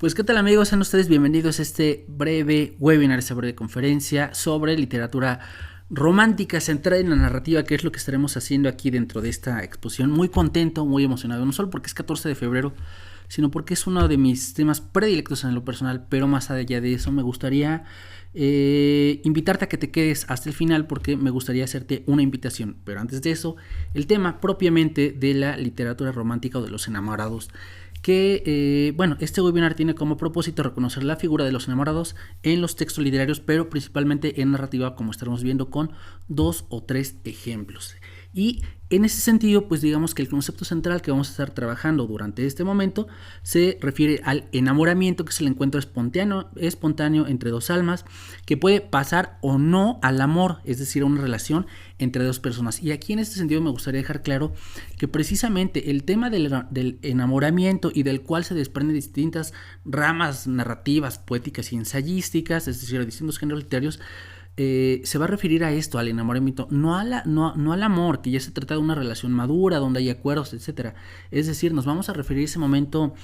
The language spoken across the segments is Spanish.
Pues qué tal amigos, sean ustedes bienvenidos a este breve webinar, esta breve conferencia sobre literatura romántica centrada en la narrativa, que es lo que estaremos haciendo aquí dentro de esta exposición. Muy contento, muy emocionado, no solo porque es 14 de febrero, sino porque es uno de mis temas predilectos en lo personal, pero más allá de eso me gustaría invitarte a que te quedes hasta el final porque me gustaría hacerte una invitación. Pero antes de eso, el tema propiamente de la literatura romántica o de los enamorados, que este webinar tiene como propósito reconocer la figura de los enamorados en los textos literarios, pero principalmente en narrativa, como estaremos viendo con 2 o 3 ejemplos. Y en ese sentido, pues digamos que el concepto central que vamos a estar trabajando durante este momento se refiere al enamoramiento, que es el encuentro espontáneo entre dos almas, que puede pasar o no al amor, es decir, a una relación entre dos personas. Y aquí en este sentido me gustaría dejar claro que precisamente el tema del enamoramiento, y del cual se desprenden distintas ramas narrativas, poéticas y ensayísticas, es decir, a distintos géneros literarios, se va a referir a esto, al enamoramiento, no al amor, que ya se trata de una relación madura, donde hay acuerdos, etc. Es decir, nos vamos a referir a ese momento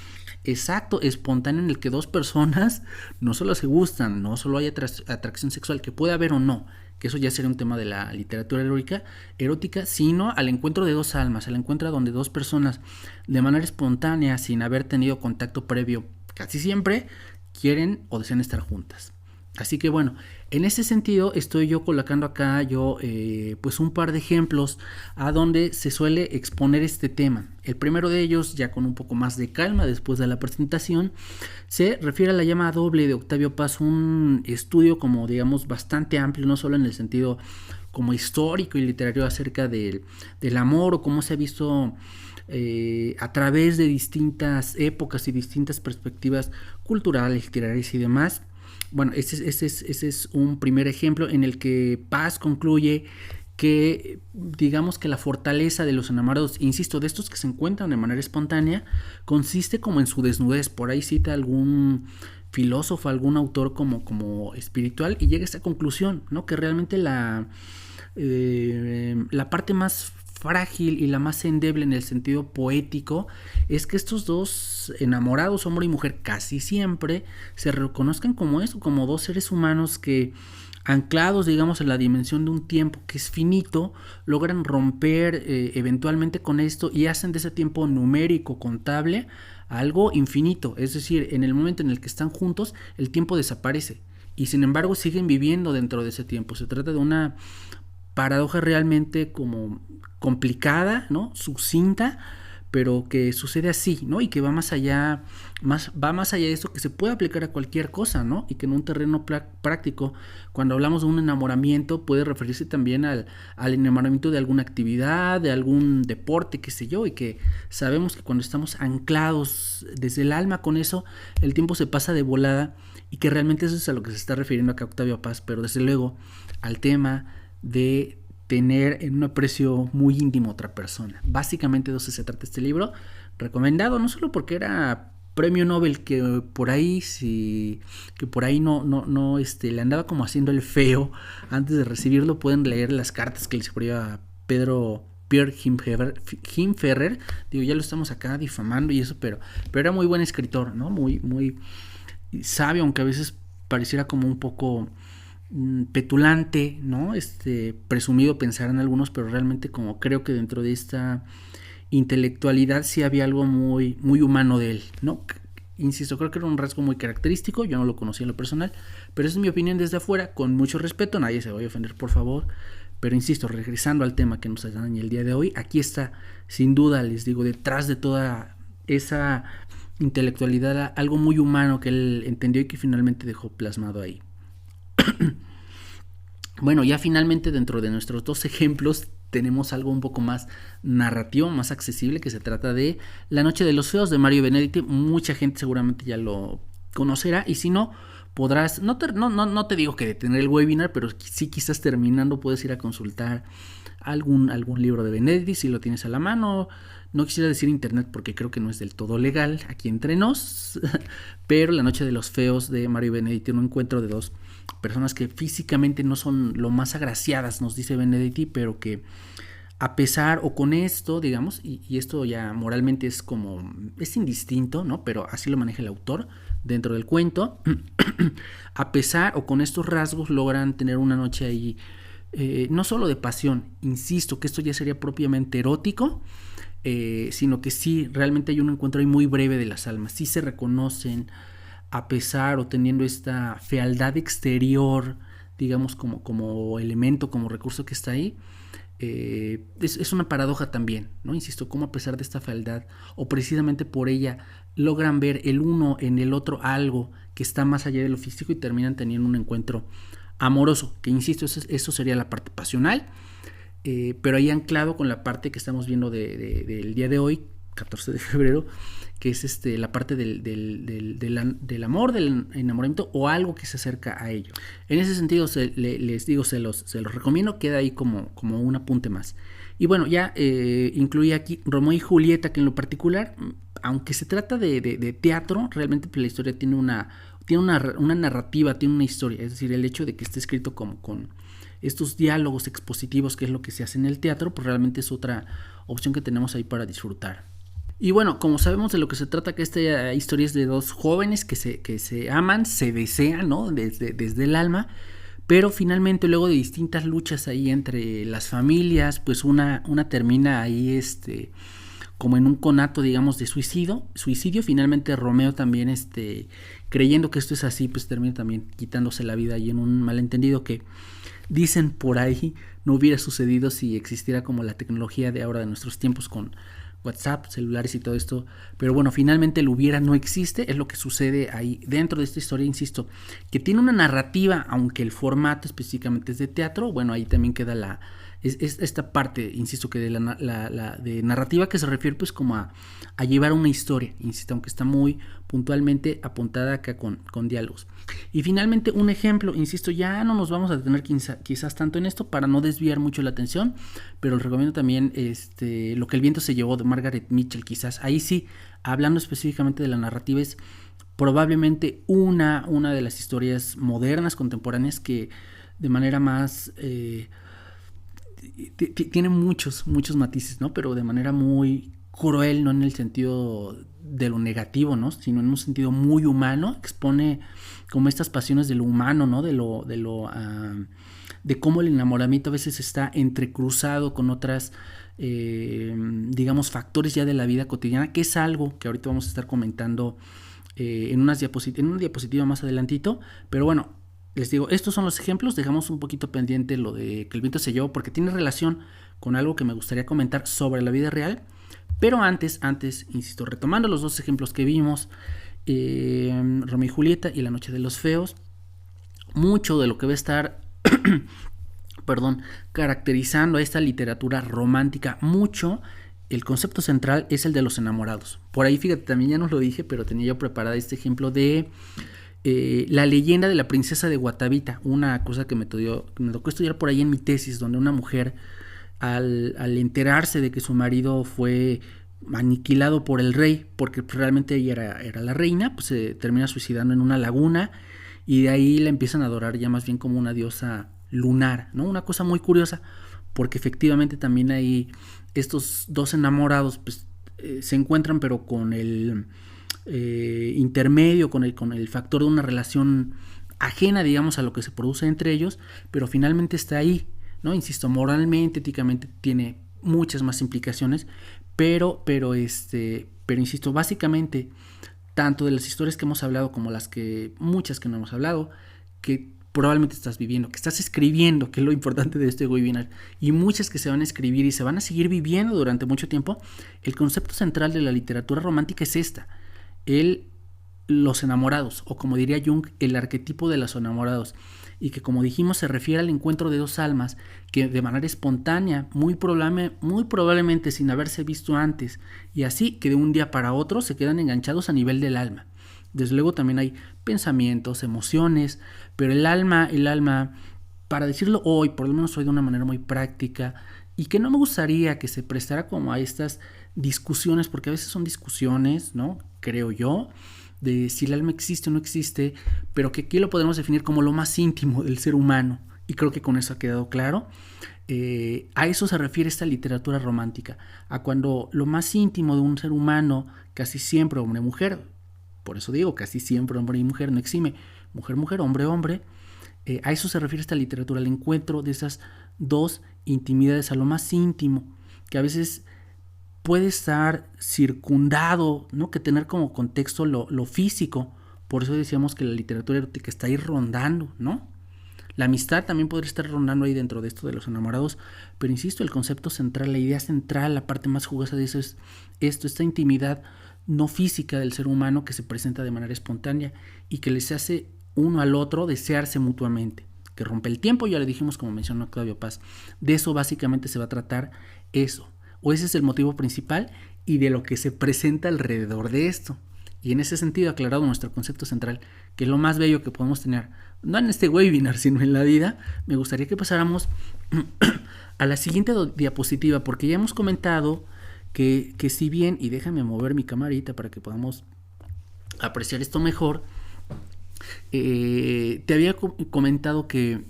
exacto, espontáneo, en el que dos personas no solo se gustan, no solo hay atracción sexual, que puede haber o no, que eso ya sería un tema de la literatura erótica, sino al encuentro de dos almas, al encuentro donde dos personas, de manera espontánea, sin haber tenido contacto previo, casi siempre, quieren o desean estar juntas. Así que bueno, en ese sentido estoy yo colocando acá pues un par de ejemplos a donde se suele exponer este tema. El primero de ellos, ya con un poco más de calma después de la presentación, se refiere a La llama doble de Octavio Paz, un estudio como digamos bastante amplio, no solo en el sentido como histórico y literario acerca del amor o cómo se ha visto a través de distintas épocas y distintas perspectivas culturales, literarias y demás. Bueno, ese es un primer ejemplo en el que Paz concluye que digamos que la fortaleza de los enamorados, insisto, de estos que se encuentran de manera espontánea, consiste como en su desnudez. Por ahí cita algún filósofo, algún autor como espiritual, y llega a esta conclusión, ¿no? Que realmente la parte más frágil y la más endeble en el sentido poético es que estos dos enamorados, hombre y mujer, casi siempre se reconozcan como eso, como dos seres humanos que, anclados digamos en la dimensión de un tiempo que es finito, logran romper eventualmente con esto y hacen de ese tiempo numérico, contable, algo infinito. Es decir, en el momento en el que están juntos, el tiempo desaparece y sin embargo siguen viviendo dentro de ese tiempo. Se trata de una paradoja realmente como complicada, ¿no? Sucinta, pero que sucede así, ¿no? Y que va más allá de esto, que se puede aplicar a cualquier cosa, ¿no? Y que en un terreno práctico, cuando hablamos de un enamoramiento, puede referirse también al enamoramiento de alguna actividad, de algún deporte, qué sé yo, y que sabemos que cuando estamos anclados desde el alma con eso, el tiempo se pasa de volada, y que realmente eso es a lo que se está refiriendo acá Octavio Paz, pero desde luego al tema de tener en un aprecio muy íntimo a otra persona. Básicamente de eso se trata este libro, recomendado no solo porque era premio Nobel, que por ahí no le andaba como haciendo el feo antes de recibirlo. Pueden leer las cartas que le escribió a Pierre Himferrer. Digo, ya lo estamos acá difamando y eso, pero era muy buen escritor, ¿no? Muy sabio, aunque a veces pareciera como un poco petulante, ¿no? Presumido pensar en algunos, pero realmente como creo que dentro de esta intelectualidad sí había algo muy, muy humano de él, ¿no? Insisto, creo que era un rasgo muy característico, yo no lo conocía en lo personal, pero esa es mi opinión desde afuera, con mucho respeto, nadie se vaya a ofender, por favor. Pero insisto, regresando al tema que nos atañe el día de hoy, aquí está, sin duda, les digo, detrás de toda esa intelectualidad, algo muy humano que él entendió y que finalmente dejó plasmado ahí. Bueno, ya finalmente dentro de nuestros dos ejemplos tenemos algo un poco más narrativo, más accesible, que se trata de La noche de los feos de Mario Benedetti. Mucha gente seguramente ya lo conocerá, y si no, podrás, no te digo que detener el webinar, pero sí, quizás terminando puedes ir a consultar algún libro de Benedetti si lo tienes a la mano. No quisiera decir internet porque creo que no es del todo legal aquí entre nos, pero La noche de los feos de Mario Benedetti, un encuentro de dos personas que físicamente no son lo más agraciadas, nos dice Benedetti, pero que a pesar o con esto, digamos, y esto ya moralmente es indistinto, ¿no? Pero así lo maneja el autor, dentro del cuento, a pesar o con estos rasgos logran tener una noche ahí, no solo de pasión, insisto que esto ya sería propiamente erótico, sino que sí, realmente hay un encuentro ahí muy breve de las almas, sí se reconocen a pesar o teniendo esta fealdad exterior, digamos como elemento, como recurso que está ahí. Es una paradoja también, ¿no? Insisto, cómo a pesar de esta fealdad o precisamente por ella logran ver el uno en el otro algo que está más allá de lo físico y terminan teniendo un encuentro amoroso, que insisto, eso sería la parte pasional, pero ahí anclado con la parte que estamos viendo del día de hoy, 14 de febrero, que es la parte del amor, del enamoramiento o algo que se acerca a ello. En ese sentido, les digo, se los recomiendo, queda ahí como un apunte más. Y bueno, ya incluí aquí Romeo y Julieta, que en lo particular, aunque se trata de teatro, realmente pues, la historia tiene una narrativa, tiene una historia, es decir, el hecho de que esté escrito como con estos diálogos expositivos, que es lo que se hace en el teatro, pues realmente es otra opción que tenemos ahí para disfrutar. Y bueno, como sabemos de lo que se trata, que esta historia es de dos jóvenes que se aman, se desean, ¿no? Desde el alma, pero finalmente luego de distintas luchas ahí entre las familias, pues una termina ahí como en un conato, digamos, de suicidio. Finalmente Romeo también, creyendo que esto es así, pues termina también quitándose la vida ahí en un malentendido que dicen por ahí no hubiera sucedido si existiera como la tecnología de ahora de nuestros tiempos con WhatsApp, celulares y todo esto, pero bueno, finalmente el hubiera no existe, es lo que sucede ahí dentro de esta historia, insisto, que tiene una narrativa, aunque el formato específicamente es de teatro, bueno, ahí también queda esta parte, insisto, que de de narrativa que se refiere pues como a llevar una historia, insisto, aunque está muy puntualmente apuntada acá con diálogos. Y finalmente un ejemplo, insisto, ya no nos vamos a detener quizás tanto en esto para no desviar mucho la atención, pero les recomiendo también Lo que el viento se llevó de Margaret Mitchell, quizás, ahí sí, hablando específicamente de la narrativa, es probablemente una de las historias modernas, contemporáneas, que de manera más... tiene muchos matices, ¿no? Pero de manera muy cruel, no en el sentido de lo negativo, ¿no? Sino en un sentido muy humano, expone como estas pasiones de lo humano, ¿no? De cómo el enamoramiento a veces está entrecruzado con otras, digamos, factores ya de la vida cotidiana, que es algo que ahorita vamos a estar comentando en una diapositiva más adelantito, pero bueno, les digo, estos son los ejemplos, dejamos un poquito pendiente lo de que el viento se llevó porque tiene relación con algo que me gustaría comentar sobre la vida real, pero antes, insisto, retomando los dos ejemplos que vimos, Romeo y Julieta y La noche de los feos, mucho de lo que va a estar caracterizando a esta literatura romántica, mucho, el concepto central es el de los enamorados. Por ahí, fíjate, también ya nos lo dije, pero tenía yo preparada este ejemplo de la leyenda de la princesa de Guatavita, una cosa que me tocó estudiar por ahí en mi tesis, donde una mujer al enterarse de que su marido fue aniquilado por el rey, porque realmente ella era la reina, pues se termina suicidando en una laguna y de ahí la empiezan a adorar ya más bien como una diosa lunar, ¿no? Una cosa muy curiosa, porque efectivamente también ahí estos dos enamorados pues, se encuentran, pero con el intermedio, con el factor de una relación ajena, digamos, a lo que se produce entre ellos, pero finalmente está ahí, ¿no? Insisto, moralmente, éticamente tiene muchas más implicaciones, pero insisto, básicamente, tanto de las historias que hemos hablado como muchas que no hemos hablado, que probablemente estás viviendo, que estás escribiendo, que es lo importante de este webinar, y muchas que se van a escribir y se van a seguir viviendo durante mucho tiempo, el concepto central de la literatura romántica es esta: los enamorados, o como diría Jung, el arquetipo de los enamorados, y que, como dijimos, se refiere al encuentro de dos almas que de manera espontánea, muy probablemente sin haberse visto antes, y así que de un día para otro se quedan enganchados a nivel del alma. Desde luego también hay pensamientos, emociones, pero el alma, para decirlo hoy, por lo menos hoy de una manera muy práctica, y que no me gustaría que se prestara como a estas discusiones, porque a veces son discusiones, ¿no? Creo yo, de si el alma existe o no existe, pero que aquí lo podemos definir como lo más íntimo del ser humano, y creo que con eso ha quedado claro. A eso se refiere esta literatura romántica, a cuando lo más íntimo de un ser humano, casi siempre hombre o mujer, por eso digo, casi siempre hombre y mujer, no exime, mujer, mujer, hombre, hombre. A eso se refiere esta literatura, al encuentro de esas dos intimidades, a lo más íntimo, que a veces puede estar circundado, ¿no? Que tener como contexto lo físico. Por eso decíamos que la literatura erótica está ahí rondando, ¿no? La amistad también podría estar rondando ahí dentro de esto de los enamorados, pero insisto, el concepto central, la idea central, la parte más jugosa de eso es esta intimidad no física del ser humano que se presenta de manera espontánea y que les hace uno al otro desearse mutuamente, que rompe el tiempo, ya le dijimos como mencionó Octavio Paz. De eso básicamente se va a tratar eso, o ese es el motivo principal y de lo que se presenta alrededor de esto. Y en ese sentido, aclarado nuestro concepto central, que es lo más bello que podemos tener, no en este webinar, sino en la vida, me gustaría que pasáramos a la siguiente diapositiva, porque ya hemos comentado que si bien, y déjame mover mi camarita para que podamos apreciar esto mejor, te había comentado que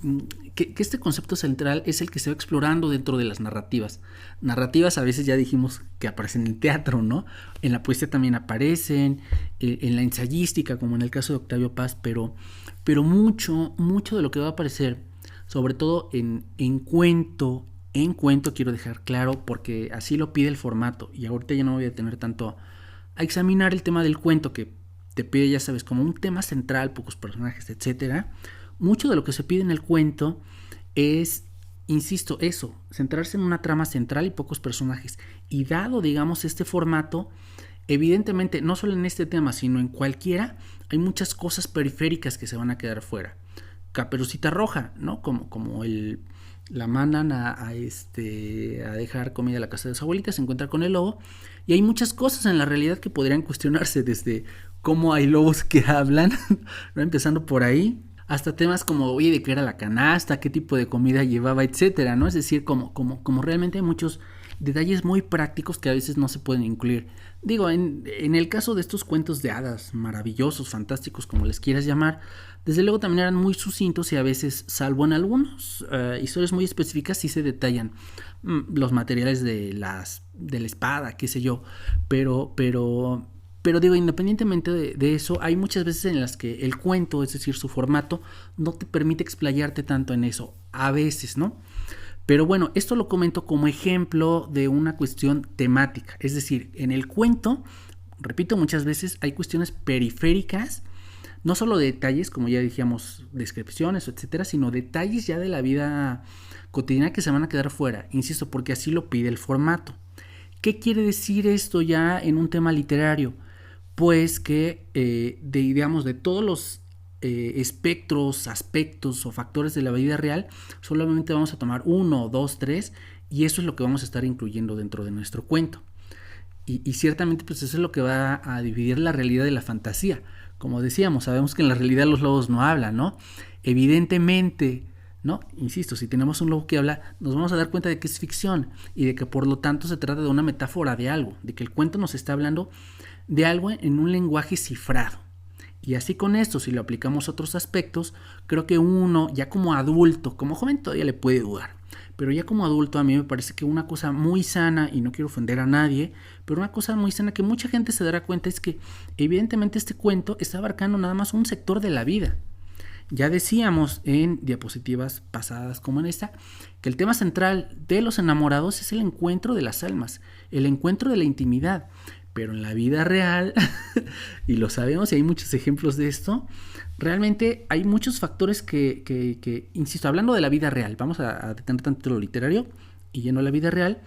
este concepto central es el que se va explorando dentro de las narrativas. Narrativas a veces ya dijimos que aparecen en el teatro, ¿no? En la poesía también aparecen, en la ensayística, como en el caso de Octavio Paz, pero mucho de lo que va a aparecer, sobre todo en cuento, quiero dejar claro, porque así lo pide el formato, y ahorita ya no voy a tener tanto a examinar el tema del cuento que te pide, ya sabes, como un tema central, pocos personajes, etcétera. Mucho de lo que se pide en el cuento es, insisto, eso, centrarse en una trama central y pocos personajes. Y dado, digamos, este formato, evidentemente, no solo en este tema, sino en cualquiera, hay muchas cosas periféricas que se van a quedar fuera. Caperucita Roja, ¿no? Como la mandan a dejar comida a la casa de su abuelita, se encuentra con el lobo, y hay muchas cosas en la realidad que podrían cuestionarse, desde cómo hay lobos que hablan, ¿no? Empezando por ahí, hasta temas como, oye, de qué era la canasta, qué tipo de comida llevaba, etcétera, ¿no? Es decir, como realmente hay muchos detalles muy prácticos que a veces no se pueden incluir. Digo, en el caso de estos cuentos de hadas maravillosos, fantásticos, como les quieras llamar, desde luego también eran muy sucintos y a veces, salvo en algunas historias muy específicas, sí se detallan los materiales de la espada, qué sé yo, pero digo, independientemente de eso, hay muchas veces en las que el cuento, es decir, su formato, no te permite explayarte tanto en eso, a veces, ¿no? Pero bueno, esto lo comento como ejemplo de una cuestión temática, es decir, en el cuento, repito, muchas veces hay cuestiones periféricas, no solo detalles, como ya dijimos, descripciones, etcétera, sino detalles ya de la vida cotidiana que se van a quedar fuera, insisto, porque así lo pide el formato. ¿Qué quiere decir esto ya en un tema literario? Pues que, digamos, de todos los espectros, aspectos o factores de la vida real, solamente vamos a tomar 1, 2, 3, y eso es lo que vamos a estar incluyendo dentro de nuestro cuento. Y ciertamente, pues eso es lo que va a dividir la realidad de la fantasía. Como decíamos, sabemos que en la realidad los lobos no hablan, ¿no? Evidentemente, ¿no? Insisto, si tenemos un lobo que habla, nos vamos a dar cuenta de que es ficción y de que por lo tanto se trata de una metáfora de algo, de que el cuento nos está hablando de algo en un lenguaje cifrado. Y así con esto, si lo aplicamos a otros aspectos, creo que uno ya como adulto, como joven todavía le puede dudar, pero ya como adulto a mí me parece que una cosa muy sana, y no quiero ofender a nadie, pero una cosa muy sana que mucha gente se dará cuenta es que evidentemente este cuento está abarcando nada más un sector de la vida. Ya decíamos en diapositivas pasadas como en esta, que el tema central de los enamorados es el encuentro de las almas, el encuentro de la intimidad. Pero en la vida real, y lo sabemos y hay muchos ejemplos de esto, realmente hay muchos factores que insisto, hablando de la vida real, vamos a detener tanto lo literario y yendo a la vida real,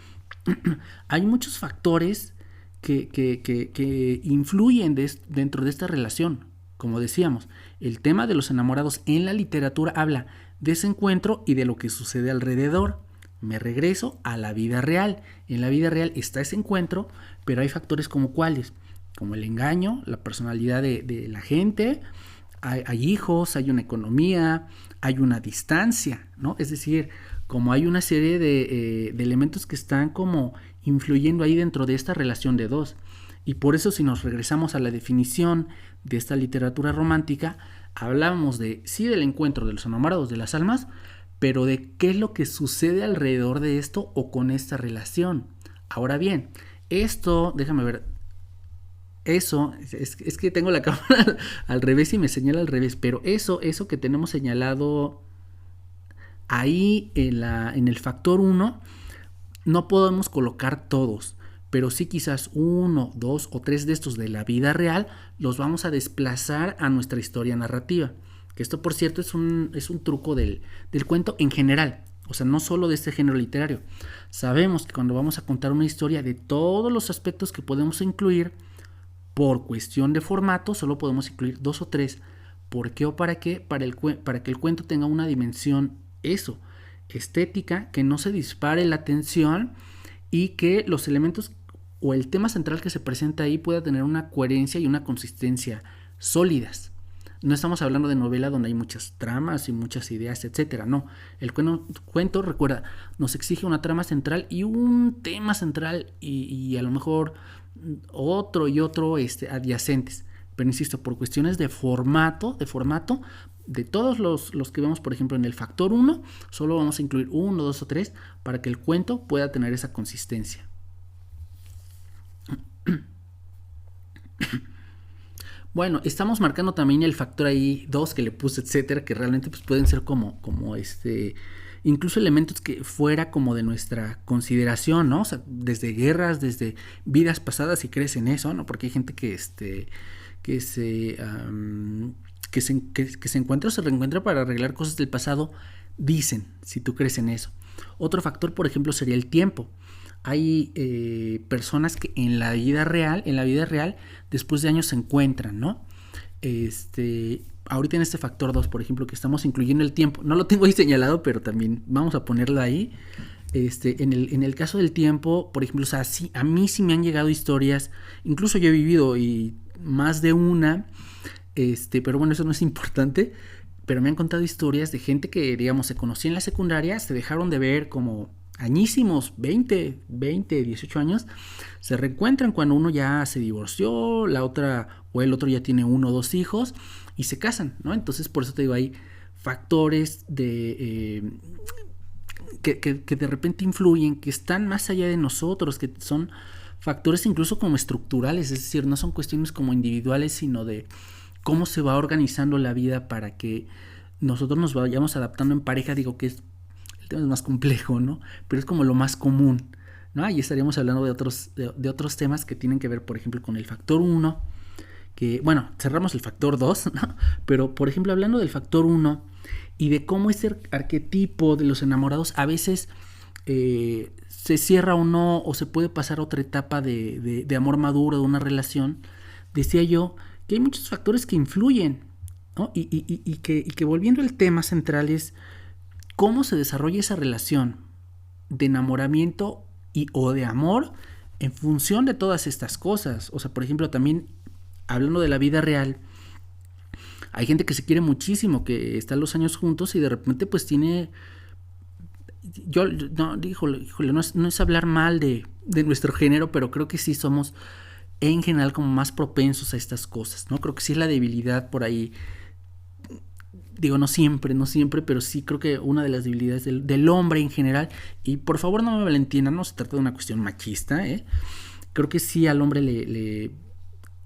hay muchos factores que influyen dentro de esta relación. Como decíamos, el tema de los enamorados en la literatura habla de ese encuentro y de lo que sucede alrededor. Me regreso a la vida real. En la vida real está ese encuentro, pero hay factores como cuáles, como el engaño, la personalidad de la gente, hay hijos, hay una economía, hay una distancia, ¿no? Es decir, como hay una serie de elementos que están como influyendo ahí dentro de esta relación de dos. Y por eso, si nos regresamos a la definición de esta literatura romántica, hablamos sí del encuentro de los enamorados de las almas, pero de qué es lo que sucede alrededor de esto o con esta relación. Ahora bien, esto, déjame ver, eso, es que tengo la cámara al revés y me señala al revés, pero eso que tenemos señalado ahí en el factor 1, no podemos colocar todos, pero sí quizás 1, 2 o 3 de estos de la vida real los vamos a desplazar a nuestra historia narrativa. Que esto, por cierto, es un truco del cuento en general, o sea, no solo de este género literario. Sabemos que cuando vamos a contar una historia, de todos los aspectos que podemos incluir, por cuestión de formato, solo podemos incluir 2 o 3. ¿Por qué o para qué? Para que el cuento tenga una dimensión, estética, que no se dispare la atención y que los elementos o el tema central que se presenta ahí pueda tener una coherencia y una consistencia sólidas. No estamos hablando de novela donde hay muchas tramas y muchas ideas, etcétera. No, el cuento, recuerda, nos exige una trama central y un tema central y a lo mejor otro y otro adyacentes. Pero insisto, por cuestiones de formato, de todos los que vemos, por ejemplo, en el factor 1, solo vamos a incluir 1, 2 o 3 para que el cuento pueda tener esa consistencia. Bueno, estamos marcando también el factor ahí 2 que le puse, etcétera, que realmente pues pueden ser como incluso elementos que fuera como de nuestra consideración, ¿no? O sea, desde guerras, desde vidas pasadas, si crees en eso, ¿no? Porque hay gente que se encuentra o se reencuentra para arreglar cosas del pasado, dicen, si tú crees en eso. Otro factor, por ejemplo, sería el tiempo. Hay personas que en la vida real, después de años se encuentran, ¿no? Ahorita en este factor 2, por ejemplo, que estamos incluyendo el tiempo, no lo tengo ahí señalado, pero también vamos a ponerlo ahí. En el caso del tiempo, por ejemplo, o sea, sí, a mí sí me han llegado historias, incluso yo he vivido y más de una, pero bueno, eso no es importante, pero me han contado historias de gente que, digamos, se conocía en la secundaria, se dejaron de ver como añísimos, 20, 18 años, se reencuentran cuando uno ya se divorció, la otra o el otro ya tiene 1 o 2 hijos y se casan, ¿no? Entonces, por eso te digo, hay factores que de repente influyen, que están más allá de nosotros, que son factores incluso como estructurales, es decir, no son cuestiones como individuales, sino de cómo se va organizando la vida para que nosotros nos vayamos adaptando en pareja. Digo que el tema es más complejo, ¿no? Pero es como lo más común, ¿no? Ahí estaríamos hablando de otros temas que tienen que ver, por ejemplo, con el factor 1, que, bueno, cerramos el factor 2, ¿no? Pero, por ejemplo, hablando del factor 1 y de cómo ese arquetipo de los enamorados a veces se cierra o no, o se puede pasar a otra etapa de amor maduro, de una relación, decía yo que hay muchos factores que influyen, ¿no? Y que volviendo al tema central es cómo se desarrolla esa relación de enamoramiento o de amor en función de todas estas cosas. O sea, por ejemplo, también hablando de la vida real, hay gente que se quiere muchísimo, que está los años juntos y de repente pues tiene... No es hablar mal de nuestro género, pero creo que sí somos en general como más propensos a estas cosas, ¿no? Creo que sí es la debilidad por ahí. Digo, no siempre, pero sí creo que una de las debilidades del hombre en general, y por favor no me malentiendan, no se trata de una cuestión machista, creo que sí al hombre le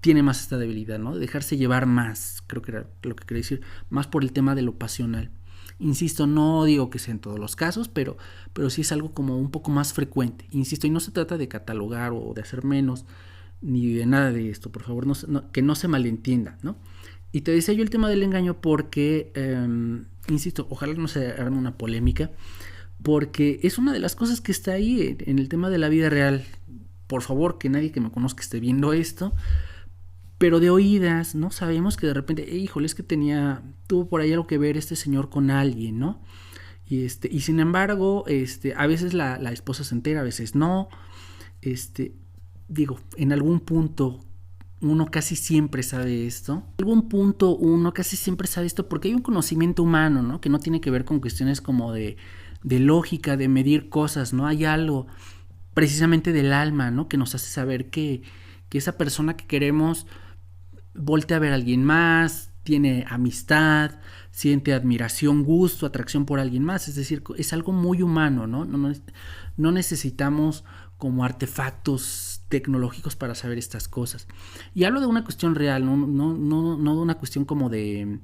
tiene más esta debilidad, ¿no? De dejarse llevar más, creo que era lo que quería decir, más por el tema de lo pasional. Insisto, no digo que sea en todos los casos, pero sí es algo como un poco más frecuente. Insisto, y no se trata de catalogar o de hacer menos, ni de nada de esto, por favor, que no se malentienda, ¿no? Y te decía yo el tema del engaño porque, insisto, ojalá no se arme una polémica, porque es una de las cosas que está ahí en el tema de la vida real. Por favor, que nadie que me conozca esté viendo esto, pero de oídas, ¿no? Sabemos que de repente, híjole, es que tuvo por ahí algo que ver este señor con alguien, ¿no? Y sin embargo, a veces la esposa se entera, a veces no. Digo, en algún punto uno casi siempre sabe esto. En algún punto uno casi siempre sabe esto porque hay un conocimiento humano, ¿no? Que no tiene que ver con cuestiones como de lógica, de medir cosas, ¿no? Hay algo precisamente del alma, ¿no? Que nos hace saber que esa persona que queremos voltea a ver a alguien más, tiene amistad, siente admiración, gusto, atracción por alguien más. Es decir, es algo muy humano, ¿no? No necesitamos como artefactos tecnológicos para saber estas cosas. Y hablo de una cuestión real, no de una cuestión como de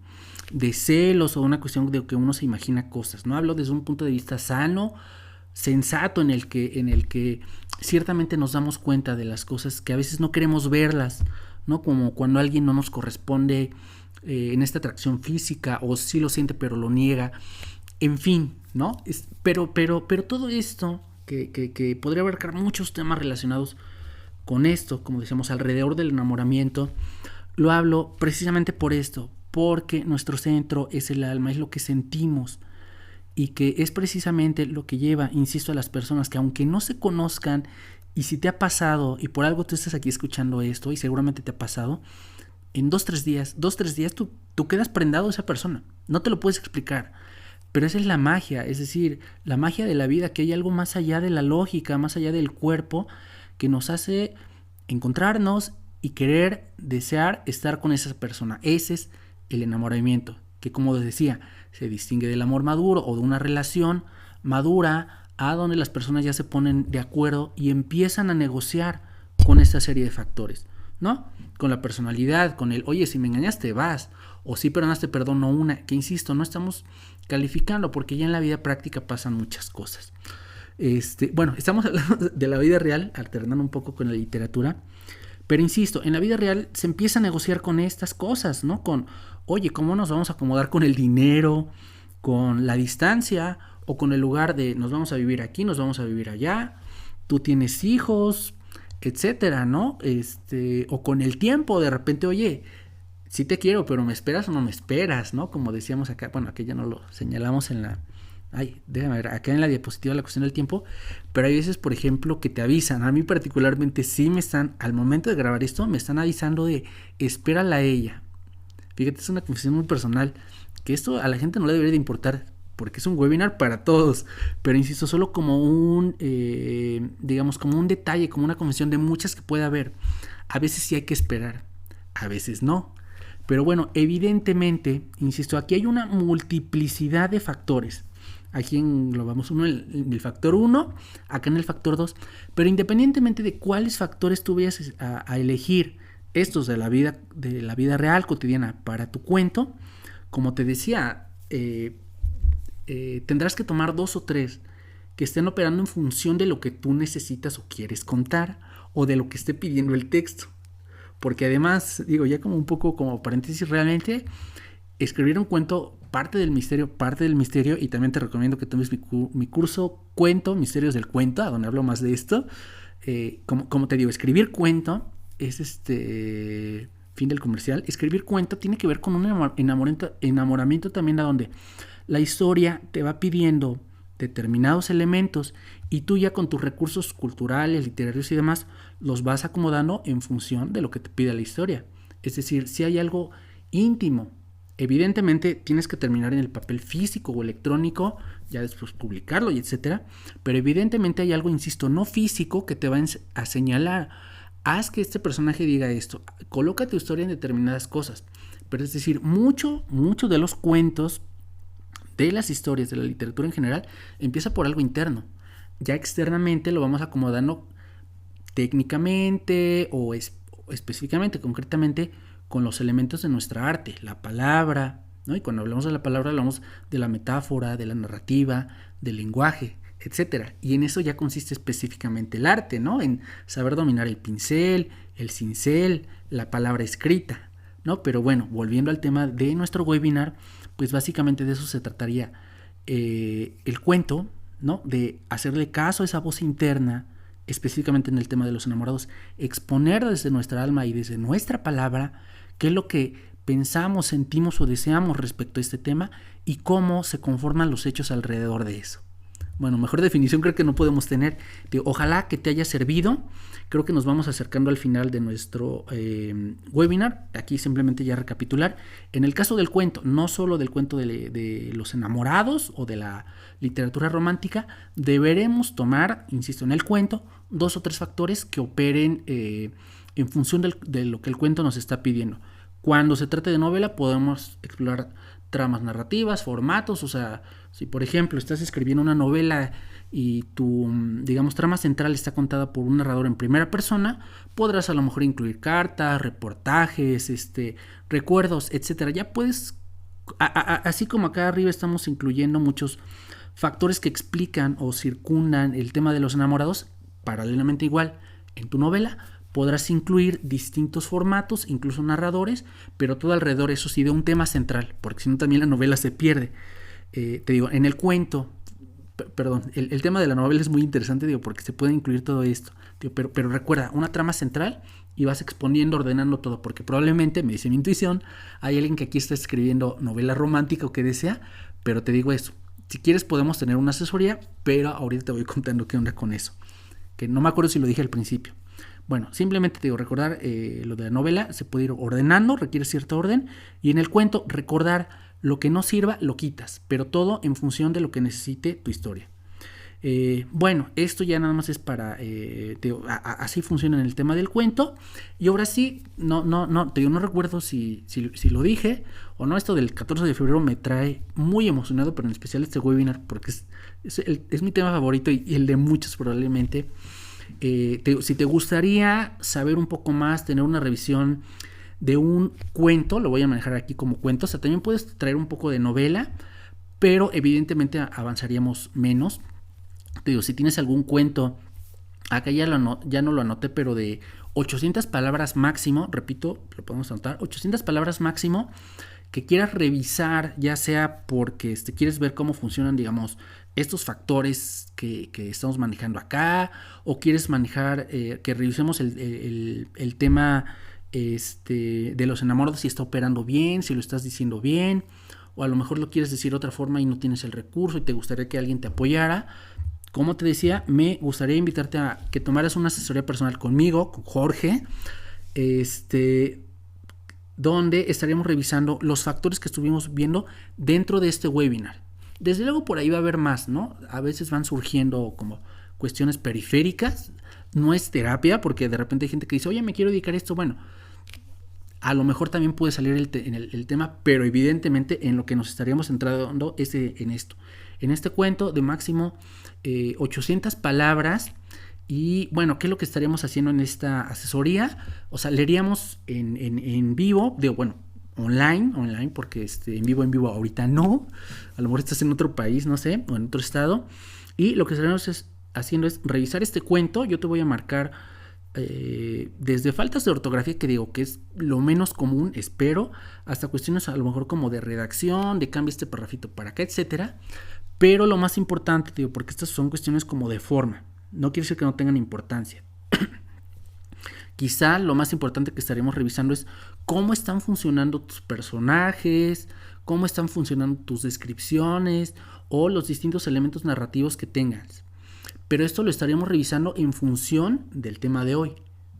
celos o una cuestión de que uno se imagina cosas, no hablo desde un punto de vista sano, sensato, en el que ciertamente nos damos cuenta de las cosas que a veces no queremos verlas, ¿no? Como cuando alguien no nos corresponde en esta atracción física, o sí lo siente pero lo niega, en fin, ¿no? Pero todo esto que podría abarcar muchos temas relacionados con esto, como decíamos, alrededor del enamoramiento, lo hablo precisamente por esto, porque nuestro centro es el alma, es lo que sentimos, y que es precisamente lo que lleva, insisto, a las personas que, aunque no se conozcan, y si te ha pasado, y por algo tú estás aquí escuchando esto, y seguramente te ha pasado, en 2-3 días tú quedas prendado a esa persona, no te lo puedes explicar, pero esa es la magia, es decir, la magia de la vida, que hay algo más allá de la lógica, más allá del cuerpo, que nos hace encontrarnos y querer, desear estar con esa persona. Ese es el enamoramiento, que, como les decía, se distingue del amor maduro o de una relación madura, a donde las personas ya se ponen de acuerdo y empiezan a negociar con esta serie de factores, ¿no? Con la personalidad, con el, oye, si me engañaste, vas, o si perdonaste, perdono una, que insisto, no estamos calificando, porque ya en la vida práctica pasan muchas cosas. Bueno, estamos hablando de la vida real, alternando un poco con la literatura, pero insisto, en la vida real se empieza a negociar con estas cosas, ¿no? Con, oye, ¿cómo nos vamos a acomodar con el dinero, con la distancia, o con el lugar de nos vamos a vivir aquí, nos vamos a vivir allá, tú tienes hijos, etcétera, ¿no? O con el tiempo, de repente, oye, sí te quiero, pero ¿me esperas o no me esperas, no? Como decíamos acá, bueno, aquí ya no lo señalamos en la... déjame ver, acá en la diapositiva la cuestión del tiempo, pero hay veces, por ejemplo, que te avisan. A mí particularmente sí me están, al momento de grabar esto, me están avisando de espérala a ella. Fíjate, es una confesión muy personal, que esto a la gente no le debería de importar, porque es un webinar para todos, pero insisto, solo como un, digamos, como un detalle, como una confesión de muchas que puede haber. A veces sí hay que esperar, a veces no. Pero bueno, evidentemente, insisto, aquí hay una multiplicidad de factores. Aquí englobamos uno en el factor 1, acá en el factor 2, pero independientemente de cuáles factores tú vayas a elegir, estos de la vida real, cotidiana, para tu cuento, como te decía, tendrás que tomar 2 o 3 que estén operando en función de lo que tú necesitas o quieres contar, o de lo que esté pidiendo el texto. Porque además, digo, ya como un poco como paréntesis, realmente escribir un cuento parte del misterio, y también te recomiendo que tomes mi curso Cuento, Misterios del Cuento, a donde hablo más de esto. Como te digo, escribir cuento es fin del comercial. Escribir cuento tiene que ver con un enamoramiento también, a donde la historia te va pidiendo determinados elementos y tú ya con tus recursos culturales, literarios y demás los vas acomodando en función de lo que te pide la historia. Es decir, si hay algo íntimo, evidentemente tienes que terminar en el papel físico o electrónico, ya después publicarlo y etcétera, pero evidentemente hay algo, insisto, no físico, que te va a señalar, haz que este personaje diga esto, coloca tu historia en determinadas cosas. Pero es decir, mucho de los cuentos, de las historias, de la literatura en general, empieza por algo interno. Ya externamente lo vamos acomodando técnicamente o específicamente, concretamente, con los elementos de nuestra arte, la palabra, ¿no? Y cuando hablamos de la palabra hablamos de la metáfora, de la narrativa, del lenguaje, etcétera. Y en eso ya consiste específicamente el arte, ¿no? En saber dominar el pincel, el cincel, la palabra escrita, ¿no? Pero bueno, volviendo al tema de nuestro webinar, pues básicamente de eso se trataría el cuento, ¿no? De hacerle caso a esa voz interna, específicamente en el tema de los enamorados, exponer desde nuestra alma y desde nuestra palabra qué es lo que pensamos, sentimos o deseamos respecto a este tema y cómo se conforman los hechos alrededor de eso. Bueno, mejor definición creo que no podemos tener. Ojalá que te haya servido. Creo que nos vamos acercando al final de nuestro webinar. Aquí simplemente ya recapitular. En el caso del cuento, no solo del cuento de los enamorados o de la literatura romántica, deberemos tomar, insisto, en el cuento, 2 o 3 factores que operen en función de lo que el cuento nos está pidiendo. Cuando se trate de novela podemos explorar tramas narrativas, formatos, o sea, Si por ejemplo estás escribiendo una novela y tu, digamos, trama central está contada por un narrador en primera persona, podrás a lo mejor incluir cartas, reportajes, recuerdos, etcétera. Ya puedes, así como acá arriba estamos incluyendo muchos factores que explican o circundan el tema de los enamorados, paralelamente igual en tu novela podrás incluir distintos formatos, incluso narradores, pero todo alrededor, eso sí, de un tema central, porque si no también la novela se pierde. Te digo, en el cuento, perdón, el tema de la novela es muy interesante, digo, porque se puede incluir todo esto, digo, pero recuerda, una trama central y vas exponiendo, ordenando todo, porque probablemente, me dice mi intuición, hay alguien que aquí está escribiendo novela romántica o que desea, pero te digo eso, si quieres podemos tener una asesoría, pero ahorita te voy contando qué onda con eso, que no me acuerdo si lo dije al principio. Bueno, simplemente te digo, recordar lo de la novela, se puede ir ordenando, requiere cierto orden, y en el cuento recordar lo que no sirva, lo quitas, pero todo en función de lo que necesite tu historia. Bueno, esto ya nada más es para, así funciona en el tema del cuento, y ahora sí, te digo, no recuerdo si lo dije o no, esto del 14 de febrero me trae muy emocionado, pero en especial este webinar, porque es mi tema favorito y el de muchos probablemente. Si te gustaría saber un poco más, tener una revisión de un cuento, lo voy a manejar aquí como cuento, o sea, también puedes traer un poco de novela, pero evidentemente avanzaríamos menos. Te digo, si tienes algún cuento, acá ya no lo anoté, pero de 800 palabras máximo, repito, lo podemos anotar, 800 palabras máximo, que quieras revisar, ya sea porque quieres ver cómo funcionan, digamos, estos factores que estamos manejando acá, o quieres manejar, que revisemos el tema de los enamorados, si está operando bien, si lo estás diciendo bien, o a lo mejor lo quieres decir de otra forma y no tienes el recurso y te gustaría que alguien te apoyara. Como te decía, me gustaría invitarte a que tomaras una asesoría personal conmigo, con Jorge, donde estaríamos revisando los factores que estuvimos viendo dentro de este webinar. Desde luego por ahí va a haber más, ¿no? A veces van surgiendo como cuestiones periféricas, no es terapia, porque de repente hay gente que dice, oye, me quiero dedicar a esto, bueno, a lo mejor también puede salir el tema, pero evidentemente en lo que nos estaríamos centrando es en esto. En este cuento de máximo 800 palabras. Y bueno, ¿qué es lo que estaríamos haciendo en esta asesoría? O sea, leeríamos en vivo, digo, bueno, online, porque en vivo ahorita no. A lo mejor estás en otro país, no sé, o en otro estado. Y lo que estaríamos haciendo es revisar este cuento. Yo te voy a marcar desde faltas de ortografía, que digo que es lo menos común, espero, hasta cuestiones a lo mejor como de redacción, de cambia este parrafito para acá, etcétera. Pero lo más importante, digo, porque estas son cuestiones como de forma, no quiere decir que no tengan importancia. Quizá lo más importante que estaremos revisando es cómo están funcionando tus personajes, cómo están funcionando tus descripciones o los distintos elementos narrativos que tengas. Pero esto lo estaríamos revisando en función del tema de hoy,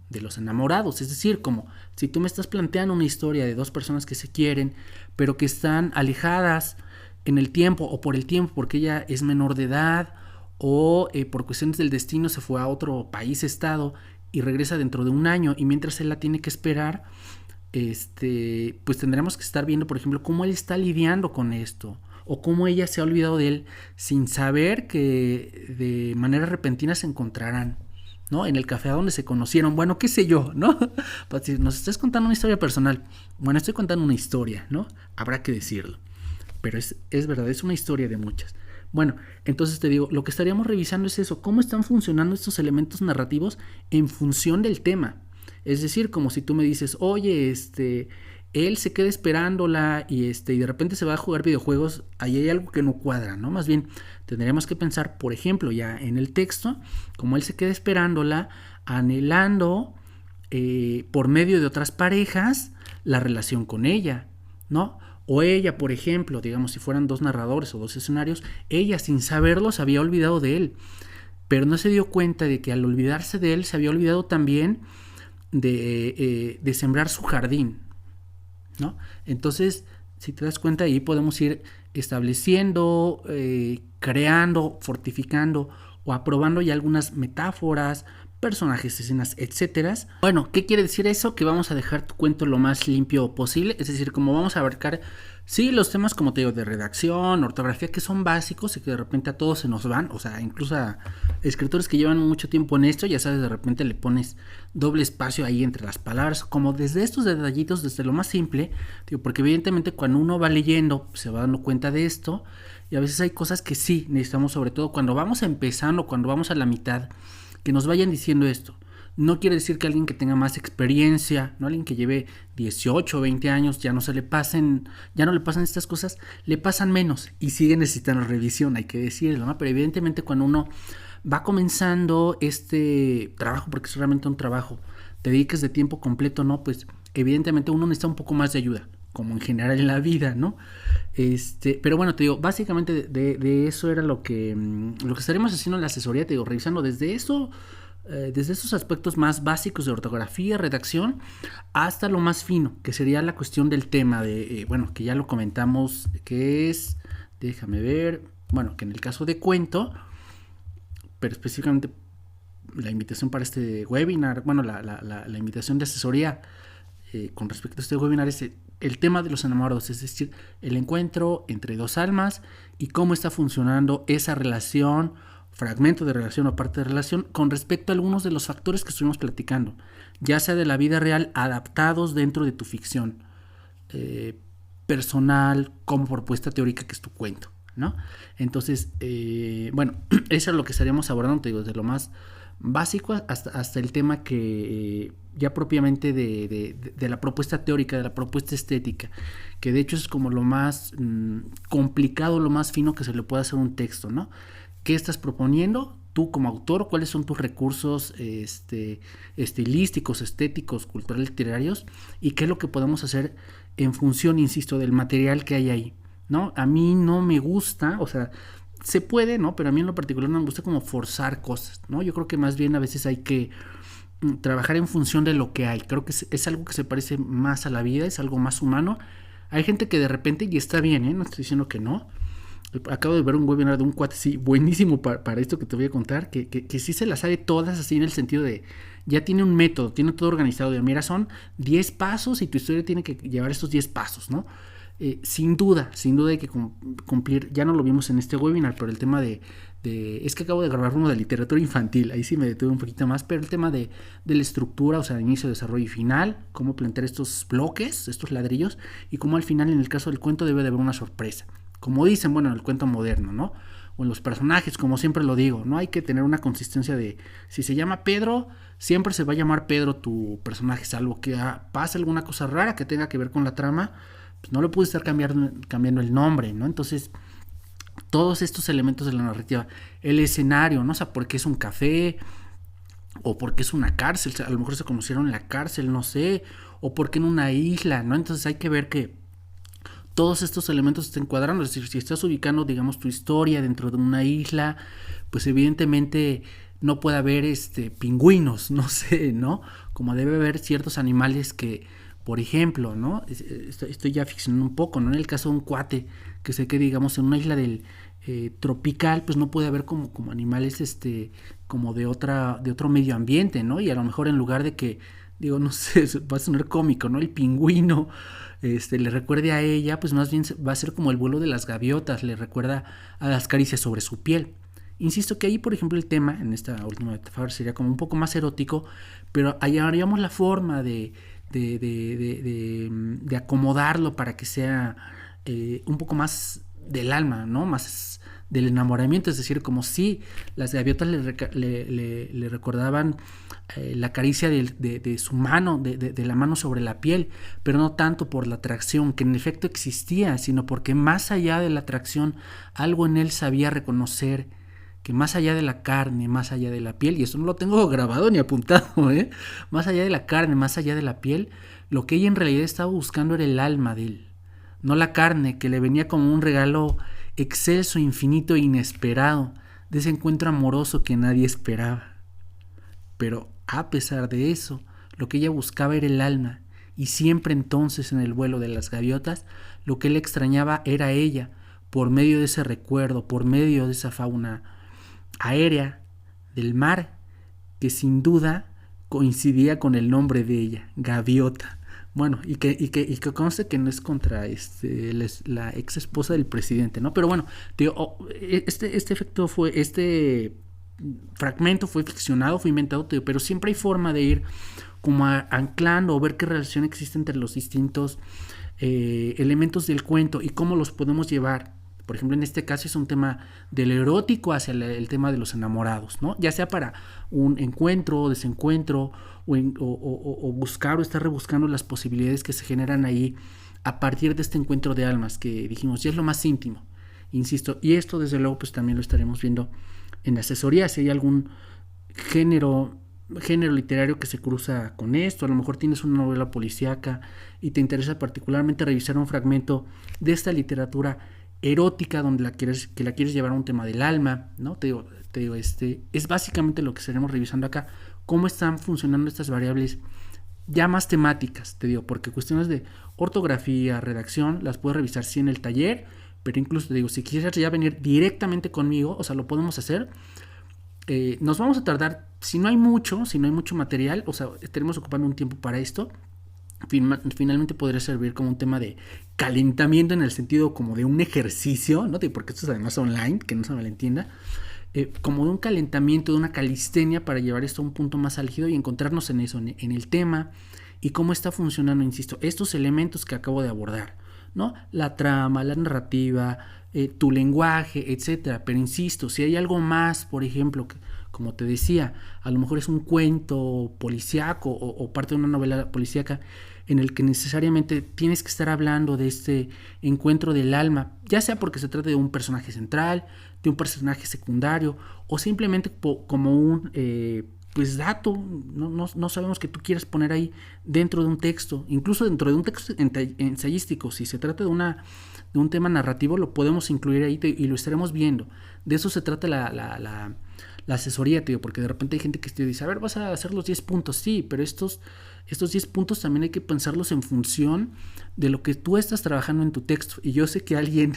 de los enamorados. Es decir, como si tú me estás planteando una historia de dos personas que se quieren, pero que están alejadas en el tiempo o por el tiempo porque ella es menor de edad o por cuestiones del destino se fue a otro país, estado y regresa dentro de un año y mientras él la tiene que esperar, pues tendremos que estar viendo, por ejemplo, cómo él está lidiando con esto o cómo ella se ha olvidado de él sin saber que de manera repentina se encontrarán, ¿no? En el café donde se conocieron, bueno, qué sé yo, ¿no? Pues si nos estás contando una historia personal, bueno, estoy contando una historia, ¿no? Habrá que decirlo, pero es verdad, es una historia de muchas. Bueno, entonces te digo, lo que estaríamos revisando es eso, cómo están funcionando estos elementos narrativos en función del tema. Es decir, como si tú me dices, oye, él se queda esperándola y de repente se va a jugar videojuegos, ahí hay algo que no cuadra, ¿no? Más bien, tendríamos que pensar, por ejemplo, ya en el texto, como él se queda esperándola, anhelando por medio de otras parejas la relación con ella, ¿no? O ella, por ejemplo, digamos, si fueran dos narradores o dos escenarios, ella sin saberlo se había olvidado de él, pero no se dio cuenta de que al olvidarse de él se había olvidado también de sembrar su jardín, ¿no? Entonces, si te das cuenta, ahí podemos ir estableciendo, creando, fortificando o aprobando ya algunas metáforas, personajes, escenas, etcétera. Bueno, ¿qué quiere decir eso? Que vamos a dejar tu cuento lo más limpio posible, es decir, como vamos a abarcar, sí, los temas, como te digo, de redacción, ortografía, que son básicos y que de repente a todos se nos van, o sea, incluso a escritores que llevan mucho tiempo en esto, ya sabes, de repente le pones doble espacio ahí entre las palabras, como desde estos detallitos, desde lo más simple, digo, porque evidentemente cuando uno va leyendo se va dando cuenta de esto, y a veces hay cosas que sí necesitamos, sobre todo cuando vamos empezando, cuando vamos a la mitad, que nos vayan diciendo esto. No quiere decir que alguien que tenga más experiencia, no alguien que lleve 18 o 20 años, ya no le pasan estas cosas, le pasan menos y sigue necesitando revisión, hay que decirlo, ¿no? Pero evidentemente cuando uno va comenzando este trabajo, porque es realmente un trabajo, te dediques de tiempo completo, ¿no? Pues evidentemente uno necesita un poco más de ayuda, como en general en la vida, ¿no? Pero bueno, te digo, básicamente de eso era lo que estaremos haciendo en la asesoría, te digo, revisando desde eso, desde esos aspectos más básicos de ortografía, redacción, hasta lo más fino, que sería la cuestión del tema de, bueno, que ya lo comentamos, que es, déjame ver, bueno, que en el caso de cuento, pero específicamente la invitación para este webinar, bueno, la invitación de asesoría con respecto a este webinar es el tema de los enamorados, es decir, el encuentro entre dos almas y cómo está funcionando esa relación, fragmento de relación o parte de relación, con respecto a algunos de los factores que estuvimos platicando, ya sea de la vida real adaptados dentro de tu ficción personal como propuesta teórica que es tu cuento, ¿no? Entonces, bueno, eso es lo que estaríamos abordando, te digo, desde lo más básico hasta el tema que ya propiamente de la propuesta teórica, de la propuesta estética, que de hecho es como lo más complicado, lo más fino que se le puede hacer a un texto, ¿no? ¿Qué estás proponiendo tú como autor? ¿Cuáles son tus recursos estilísticos, estéticos, culturales, literarios? ¿Y qué es lo que podemos hacer en función, insisto, del material que hay ahí, ¿no? A mí no me gusta, o sea, se puede, ¿no? Pero a mí en lo particular no me gusta como forzar cosas, ¿no? Yo creo que más bien a veces hay que trabajar en función de lo que hay. Creo que es algo que se parece más a la vida, es algo más humano. Hay gente que de repente, y está bien, no estoy diciendo que no. Acabo de ver un webinar de un cuate, sí, buenísimo para esto que te voy a contar, que sí se las sabe todas, así en el sentido de, ya tiene un método, tiene todo organizado, de mira, son 10 pasos y tu historia tiene que llevar estos 10 pasos, ¿no? Sin duda hay que cumplir, ya no lo vimos en este webinar, pero el tema es que acabo de grabar uno de literatura infantil, ahí sí me detuve un poquito más, pero el tema de la estructura, o sea, inicio, desarrollo y final, cómo plantear estos bloques, estos ladrillos, y cómo al final en el caso del cuento debe de haber una sorpresa, como dicen, bueno, en el cuento moderno, ¿no? O en los personajes, como siempre lo digo, no hay que tener una consistencia de, si se llama Pedro, siempre se va a llamar Pedro tu personaje, salvo que pase alguna cosa rara que tenga que ver con la trama, pues no le puede estar cambiando el nombre, ¿no? Entonces, todos estos elementos de la narrativa, el escenario, ¿no? O sea, porque es un café, o porque es una cárcel, a lo mejor se conocieron en la cárcel, no sé, o porque en una isla, ¿no? Entonces hay que ver que todos estos elementos estén cuadrando, es decir, si estás ubicando, digamos, tu historia dentro de una isla, pues evidentemente no puede haber pingüinos, no sé, ¿no? Como debe haber ciertos animales que, por ejemplo, ¿no? Estoy ya ficcionando un poco, ¿no? En el caso de un cuate que sé que, digamos, en una isla del tropical, pues no puede haber como animales, como de otro medio ambiente, ¿no? Y a lo mejor en lugar de que, digo, no sé, va a sonar cómico, ¿no? El pingüino, le recuerde a ella, pues más bien va a ser como el vuelo de las gaviotas, le recuerda a las caricias sobre su piel. Insisto que ahí, por ejemplo, el tema, en esta última metáfora, sería como un poco más erótico, pero hallaríamos la forma de acomodarlo para que sea un poco más del alma, ¿no? Más del enamoramiento, es decir, como si las gaviotas le recordaban la caricia de su mano, de la mano sobre la piel, pero no tanto por la atracción que en efecto existía, sino porque más allá de la atracción, algo en él sabía reconocer que más allá de la carne, más allá de la piel, y eso no lo tengo grabado ni apuntado, más allá de la carne, más allá de la piel, lo que ella en realidad estaba buscando era el alma de él, no la carne, que le venía como un regalo excelso, infinito e inesperado, de ese encuentro amoroso que nadie esperaba. Pero a pesar de eso, lo que ella buscaba era el alma, y siempre entonces en el vuelo de las gaviotas, lo que él extrañaba era ella, por medio de ese recuerdo, por medio de esa fauna aérea, del mar, que sin duda coincidía con el nombre de ella, Gaviota. Bueno, y que conste que no es contra la ex esposa del presidente, ¿no? Pero bueno, tío, este fragmento fue ficcionado, fue inventado, tío, pero siempre hay forma de ir como anclando o ver qué relación existe entre los distintos elementos del cuento y cómo los podemos llevar. Por ejemplo, en este caso es un tema del erótico hacia el tema de los enamorados, ¿no? Ya sea para un encuentro o desencuentro o buscar o estar rebuscando las posibilidades que se generan ahí a partir de este encuentro de almas que dijimos, ya es lo más íntimo, insisto. Y esto desde luego pues también lo estaremos viendo en asesoría, si hay algún género literario que se cruza con esto. A lo mejor tienes una novela policíaca y te interesa particularmente revisar un fragmento de esta literatura erótica donde la quieres llevar a un tema del alma, ¿no? Te digo, es básicamente lo que estaremos revisando acá, cómo están funcionando estas variables ya más temáticas, te digo, porque cuestiones de ortografía, redacción, las puedes revisar sí en el taller, pero incluso te digo, si quisieras ya venir directamente conmigo, o sea, lo podemos hacer. Nos vamos a tardar, si no hay mucho material, o sea, estaremos ocupando un tiempo para esto. Finalmente podría servir como un tema de calentamiento en el sentido como de un ejercicio, ¿no? Porque esto es además online, que no se me entienda, como de un calentamiento, de una calistenia para llevar esto a un punto más álgido y encontrarnos en eso, en el tema y cómo está funcionando, insisto, estos elementos que acabo de abordar, ¿no? La trama, la narrativa, tu lenguaje, etcétera. Pero insisto, si hay algo más, por ejemplo, que, como te decía, a lo mejor es un cuento policíaco o parte de una novela policíaca en el que necesariamente tienes que estar hablando de este encuentro del alma, ya sea porque se trata de un personaje central, de un personaje secundario, o simplemente como un pues dato, no sabemos que tú quieras poner ahí dentro de un texto, incluso dentro de un texto ensayístico. Si se trata de un tema narrativo, lo podemos incluir ahí y lo estaremos viendo. De eso se trata la asesoría, tío, porque de repente hay gente que te dice, a ver, vas a hacer los 10 puntos, sí, pero estos 10 puntos también hay que pensarlos en función de lo que tú estás trabajando en tu texto. Y yo sé que alguien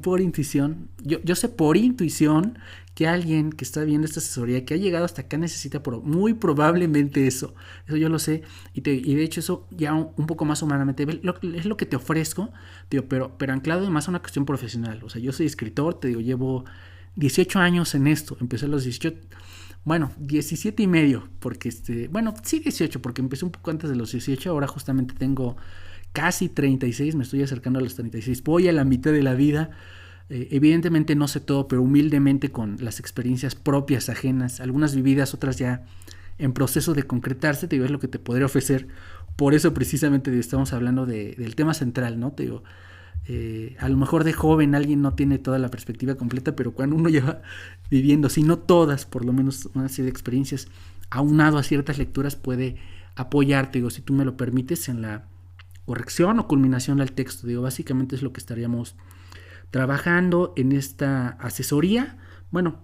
por intuición, yo sé por intuición que alguien que está viendo esta asesoría, que ha llegado hasta acá, necesita muy probablemente eso yo lo sé, y de hecho eso ya un poco más humanamente es lo que te ofrezco, tío, pero anclado además a una cuestión profesional. O sea, yo soy escritor, te digo, llevo 18 años en esto, empecé a los 18, bueno, 17 y medio, porque sí 18, porque empecé un poco antes de los 18, ahora justamente tengo casi 36, me estoy acercando a los 36, voy a la mitad de la vida. Evidentemente no sé todo, pero humildemente con las experiencias propias, ajenas, algunas vividas, otras ya en proceso de concretarse, te digo, es lo que te podría ofrecer. Por eso precisamente estamos hablando del tema central, ¿no? Te digo, a lo mejor de joven alguien no tiene toda la perspectiva completa, pero cuando uno lleva viviendo, si no todas, por lo menos una serie de experiencias, aunado a ciertas lecturas, puede apoyarte, digo, si tú me lo permites, en la corrección o culminación al texto. Digo, básicamente es lo que estaríamos trabajando en esta asesoría. Bueno,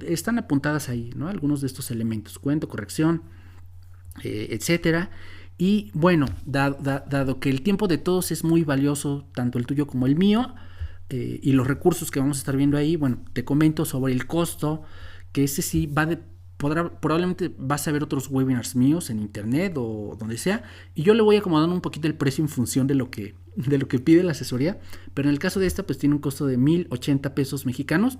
están apuntadas ahí, ¿no? Algunos de estos elementos, cuento, corrección, etcétera. Y bueno, dado que el tiempo de todos es muy valioso, tanto el tuyo como el mío, y los recursos que vamos a estar viendo ahí, bueno, te comento sobre el costo, que ese sí probablemente vas a ver otros webinars míos en internet o donde sea, y yo le voy acomodando un poquito el precio en función de lo que pide la asesoría, pero en el caso de esta pues tiene un costo de 1,080 pesos mexicanos.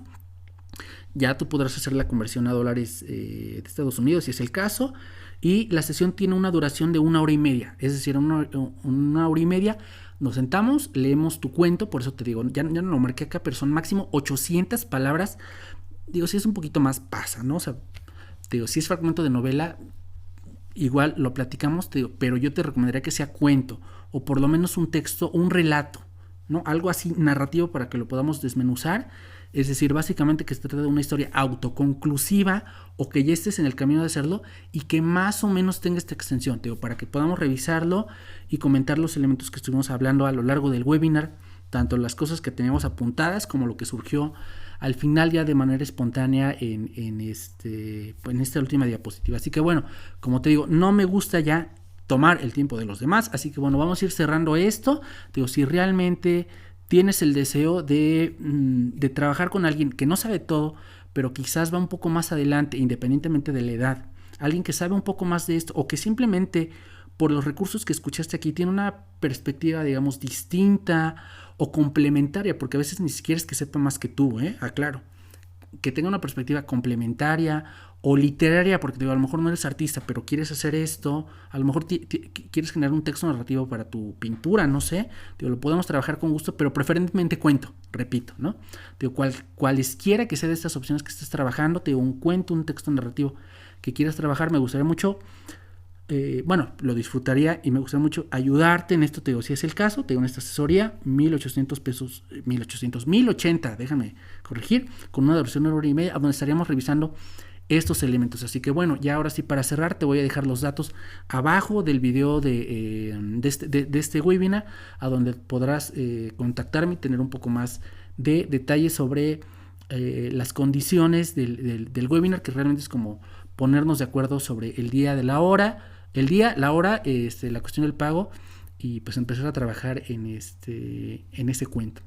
Ya tú podrás hacer la conversión a dólares de Estados Unidos si es el caso, y la sesión tiene una duración de 1 hora y media, es decir, una hora y media nos sentamos, leemos tu cuento. Por eso te digo, ya no lo marqué acá, pero son máximo 800 palabras. Digo, si es un poquito más pasa, ¿no? O sea, te digo, si es fragmento de novela, igual lo platicamos, te digo, pero yo te recomendaría que sea cuento, o por lo menos un texto, un relato, ¿no? Algo así narrativo para que lo podamos desmenuzar. Es decir, básicamente que se trata de una historia autoconclusiva o que ya estés en el camino de hacerlo y que más o menos tenga esta extensión, te digo, para que podamos revisarlo y comentar los elementos que estuvimos hablando a lo largo del webinar, tanto las cosas que teníamos apuntadas como lo que surgió al final ya de manera espontánea en esta última diapositiva. Así que bueno, como te digo, no me gusta ya tomar el tiempo de los demás, así que bueno, vamos a ir cerrando esto. Te digo, si realmente tienes el deseo de trabajar con alguien que no sabe todo, pero quizás va un poco más adelante, independientemente de la edad. Alguien que sabe un poco más de esto o que simplemente por los recursos que escuchaste aquí tiene una perspectiva, digamos, distinta o complementaria, porque a veces ni siquiera es que sepa más que tú, aclaro, que tenga una perspectiva complementaria o literaria, porque digo, a lo mejor no eres artista, pero quieres hacer esto, a lo mejor quieres generar un texto narrativo para tu pintura, no sé, digo, lo podemos trabajar con gusto, pero preferentemente cuento, repito, ¿no? Digo, cualesquiera que sea de estas opciones que estés trabajando, te digo, un cuento, un texto narrativo que quieras trabajar, me gustaría mucho, lo disfrutaría y me gustaría mucho ayudarte en esto, te digo, si es el caso, te digo, en esta asesoría, 1,800 pesos, 1,80, déjame corregir, con una duración de 1 hora y media, donde estaríamos revisando estos elementos. Así que bueno, ya ahora sí, para cerrar, te voy a dejar los datos abajo del video de este webinar, a donde podrás contactarme y tener un poco más de detalles sobre las condiciones del webinar, que realmente es como ponernos de acuerdo sobre el día de la hora, la hora, la cuestión del pago, y pues empezar a trabajar en ese cuento.